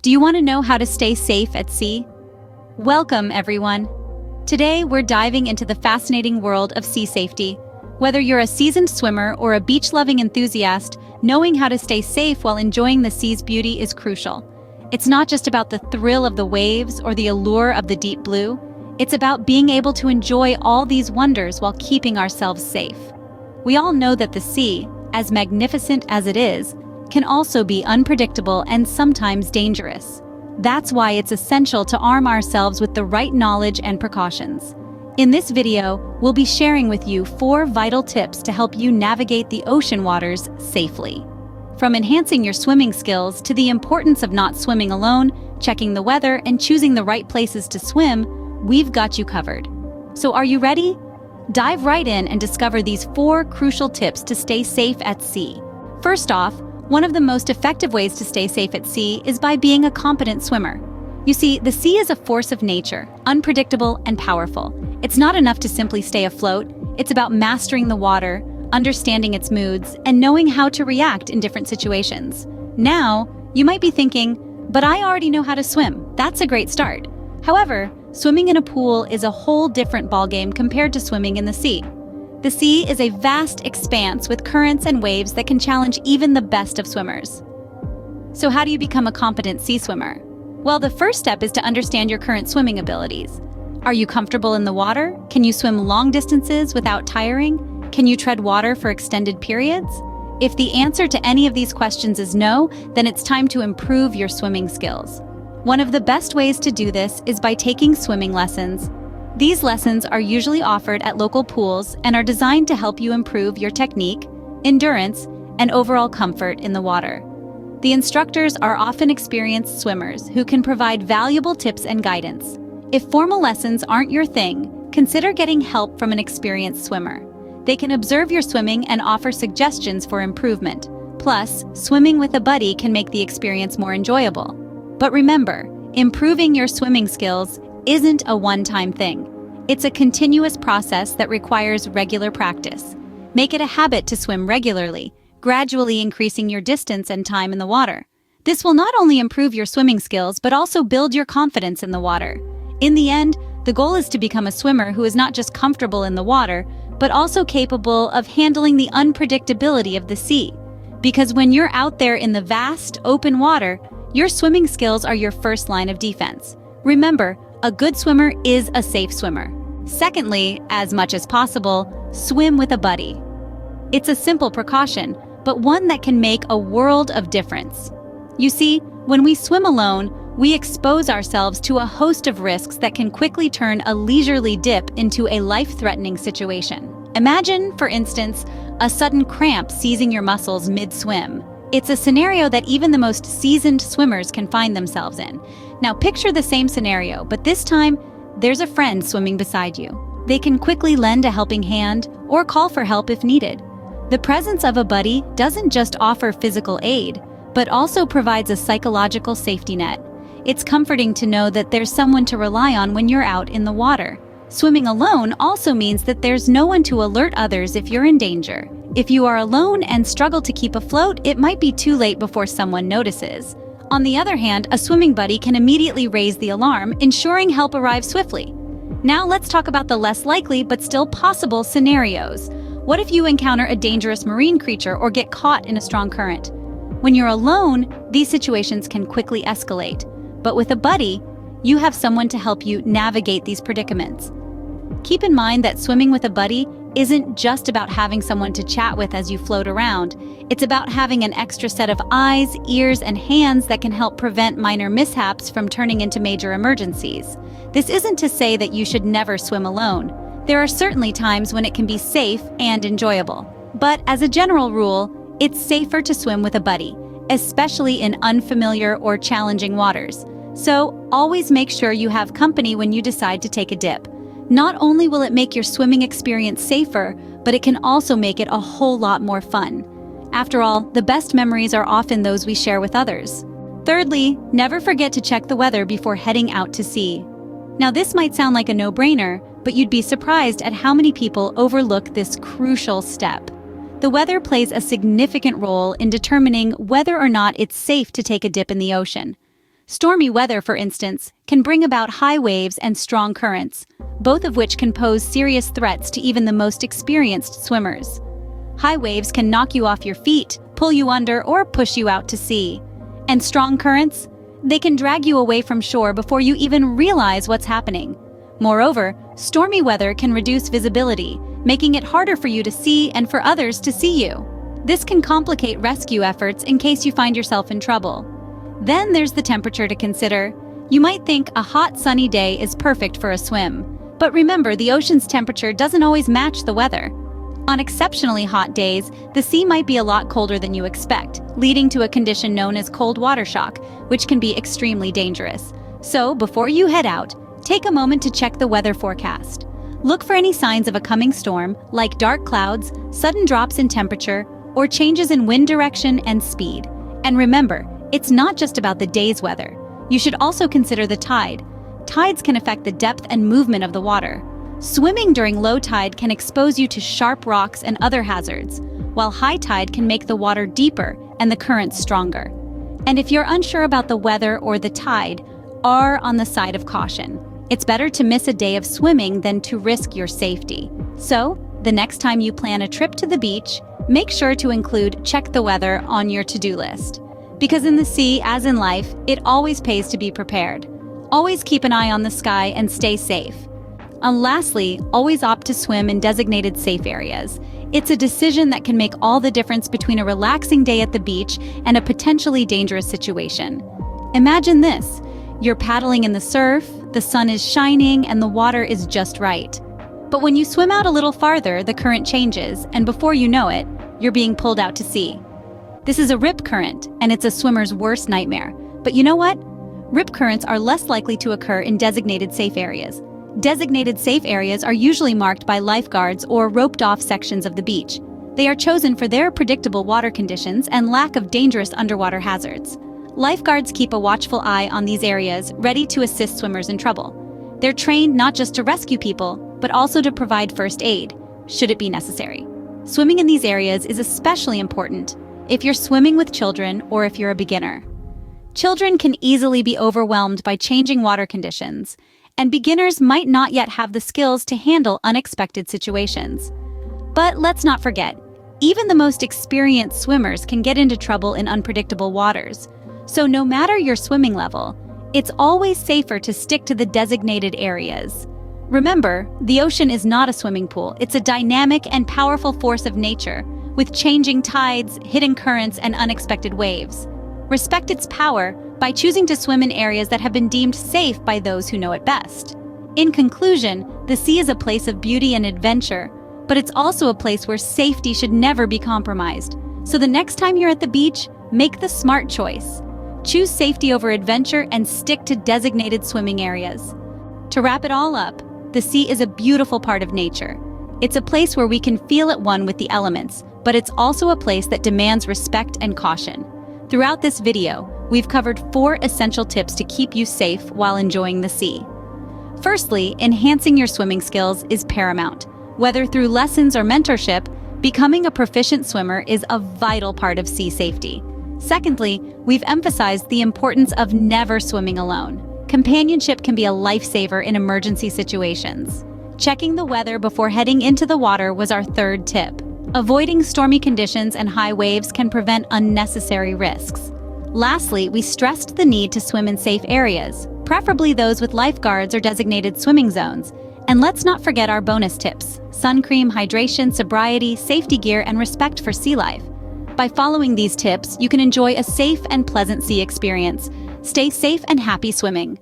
Do you want to know how to stay safe at sea? Welcome, everyone. Today, we're diving into the fascinating world of sea safety. Whether you're a seasoned swimmer or a beach-loving enthusiast, knowing how to stay safe while enjoying the sea's beauty is crucial. It's not just about the thrill of the waves or the allure of the deep blue. It's about being able to enjoy all these wonders while keeping ourselves safe. We all know that the sea, as magnificent as it is, can also be unpredictable and sometimes dangerous. That's why it's essential to arm ourselves with the right knowledge and precautions. In this video, we'll be sharing with you 4 vital tips to help you navigate the ocean waters safely. From enhancing your swimming skills to the importance of not swimming alone, checking the weather, and choosing the right places to swim, we've got you covered. So are you ready? Dive right in and discover these 4 crucial tips to stay safe at sea. First off, one of the most effective ways to stay safe at sea is by being a competent swimmer. You see, the sea is a force of nature, unpredictable and powerful. It's not enough to simply stay afloat. It's about mastering the water, understanding its moods, and knowing how to react in different situations. Now, you might be thinking, but I already know how to swim. That's a great start. However, swimming in a pool is a whole different ballgame compared to swimming in the sea. The sea is a vast expanse with currents and waves that can challenge even the best of swimmers. So how do you become a competent sea swimmer? Well, the first step is to understand your current swimming abilities. Are you comfortable in the water? Can you swim long distances without tiring? Can you tread water for extended periods? If the answer to any of these questions is no, then it's time to improve your swimming skills. One of the best ways to do this is by taking swimming lessons. These lessons are usually offered at local pools and are designed to help you improve your technique, endurance, and overall comfort in the water. The instructors are often experienced swimmers who can provide valuable tips and guidance. If formal lessons aren't your thing, consider getting help from an experienced swimmer. They can observe your swimming and offer suggestions for improvement. Plus, swimming with a buddy can make the experience more enjoyable. But remember, improving your swimming skills isn't a one-time thing. It's a continuous process that requires regular practice. Make it a habit to swim regularly, gradually increasing your distance and time in the water. This will not only improve your swimming skills, but also build your confidence in the water. In the end, the goal is to become a swimmer who is not just comfortable in the water, but also capable of handling the unpredictability of the sea. Because when you're out there in the vast, open water, your swimming skills are your first line of defense. Remember, a good swimmer is a safe swimmer. Secondly, as much as possible, swim with a buddy. It's a simple precaution, but one that can make a world of difference. You see, when we swim alone, we expose ourselves to a host of risks that can quickly turn a leisurely dip into a life-threatening situation. Imagine, for instance, a sudden cramp seizing your muscles mid-swim. It's a scenario that even the most seasoned swimmers can find themselves in. Now picture the same scenario, but this time, there's a friend swimming beside you. They can quickly lend a helping hand or call for help if needed. The presence of a buddy doesn't just offer physical aid, but also provides a psychological safety net. It's comforting to know that there's someone to rely on when you're out in the water. Swimming alone also means that there's no one to alert others if you're in danger. If you are alone and struggle to keep afloat, it might be too late before someone notices. On the other hand, a swimming buddy can immediately raise the alarm, ensuring help arrives swiftly. Now let's talk about the less likely but still possible scenarios. What if you encounter a dangerous marine creature or get caught in a strong current? When you're alone, these situations can quickly escalate. But with a buddy, you have someone to help you navigate these predicaments. Keep in mind that swimming with a buddy isn't just about having someone to chat with as you float around. It's about having an extra set of eyes, ears, and hands that can help prevent minor mishaps from turning into major emergencies. This isn't to say that you should never swim alone. There are certainly times when it can be safe and enjoyable. But as a general rule, it's safer to swim with a buddy, especially in unfamiliar or challenging waters. So always make sure you have company when you decide to take a dip. Not only will it make your swimming experience safer, but it can also make it a whole lot more fun. After all, the best memories are often those we share with others. Thirdly, never forget to check the weather before heading out to sea. Now this might sound like a no-brainer, but you'd be surprised at how many people overlook this crucial step. The weather plays a significant role in determining whether or not it's safe to take a dip in the ocean. Stormy weather, for instance, can bring about high waves and strong currents, both of which can pose serious threats to even the most experienced swimmers. High waves can knock you off your feet, pull you under, or push you out to sea. And strong currents? They can drag you away from shore before you even realize what's happening. Moreover, stormy weather can reduce visibility, making it harder for you to see and for others to see you. This can complicate rescue efforts in case you find yourself in trouble. Then there's the temperature to consider. You might think a hot, sunny day is perfect for a swim. But remember, the ocean's temperature doesn't always match the weather. On exceptionally hot days, the sea might be a lot colder than you expect, leading to a condition known as cold water shock, which can be extremely dangerous. So, before you head out, take a moment to check the weather forecast. Look for any signs of a coming storm, like dark clouds, sudden drops in temperature, or changes in wind direction and speed. And remember, it's not just about the day's weather. You should also consider the tide. Tides can affect the depth and movement of the water. Swimming during low tide can expose you to sharp rocks and other hazards, while high tide can make the water deeper and the currents stronger. And if you're unsure about the weather or the tide, err on the side of caution. It's better to miss a day of swimming than to risk your safety. So, the next time you plan a trip to the beach, make sure to include "check the weather" on your to-do list. Because in the sea, as in life, it always pays to be prepared. Always keep an eye on the sky and stay safe. And lastly, always opt to swim in designated safe areas. It's a decision that can make all the difference between a relaxing day at the beach and a potentially dangerous situation. Imagine this. You're paddling in the surf, the sun is shining, and the water is just right. But when you swim out a little farther, the current changes, and before you know it, you're being pulled out to sea. This is a rip current, and it's a swimmer's worst nightmare. But you know what? Rip currents are less likely to occur in designated safe areas. Designated safe areas are usually marked by lifeguards or roped-off sections of the beach. They are chosen for their predictable water conditions and lack of dangerous underwater hazards. Lifeguards keep a watchful eye on these areas, ready to assist swimmers in trouble. They're trained not just to rescue people, but also to provide first aid, should it be necessary. Swimming in these areas is especially important if you're swimming with children or if you're a beginner. Children can easily be overwhelmed by changing water conditions, and beginners might not yet have the skills to handle unexpected situations. But let's not forget, even the most experienced swimmers can get into trouble in unpredictable waters. So no matter your swimming level, it's always safer to stick to the designated areas. Remember, the ocean is not a swimming pool. It's a dynamic and powerful force of nature, with changing tides, hidden currents, and unexpected waves. Respect its power by choosing to swim in areas that have been deemed safe by those who know it best. In conclusion, the sea is a place of beauty and adventure, but it's also a place where safety should never be compromised. So the next time you're at the beach, make the smart choice. Choose safety over adventure and stick to designated swimming areas. To wrap it all up, the sea is a beautiful part of nature. It's a place where we can feel at one with the elements, but it's also a place that demands respect and caution. Throughout this video, we've covered 4 essential tips to keep you safe while enjoying the sea. Firstly, enhancing your swimming skills is paramount. Whether through lessons or mentorship, becoming a proficient swimmer is a vital part of sea safety. Secondly, we've emphasized the importance of never swimming alone. Companionship can be a lifesaver in emergency situations. Checking the weather before heading into the water was our 3rd tip. Avoiding stormy conditions and high waves can prevent unnecessary risks. Lastly, we stressed the need to swim in safe areas, preferably those with lifeguards or designated swimming zones. And let's not forget our bonus tips: sun cream, hydration, sobriety, safety gear, and respect for sea life. By following these tips, you can enjoy a safe and pleasant sea experience. Stay safe and happy swimming.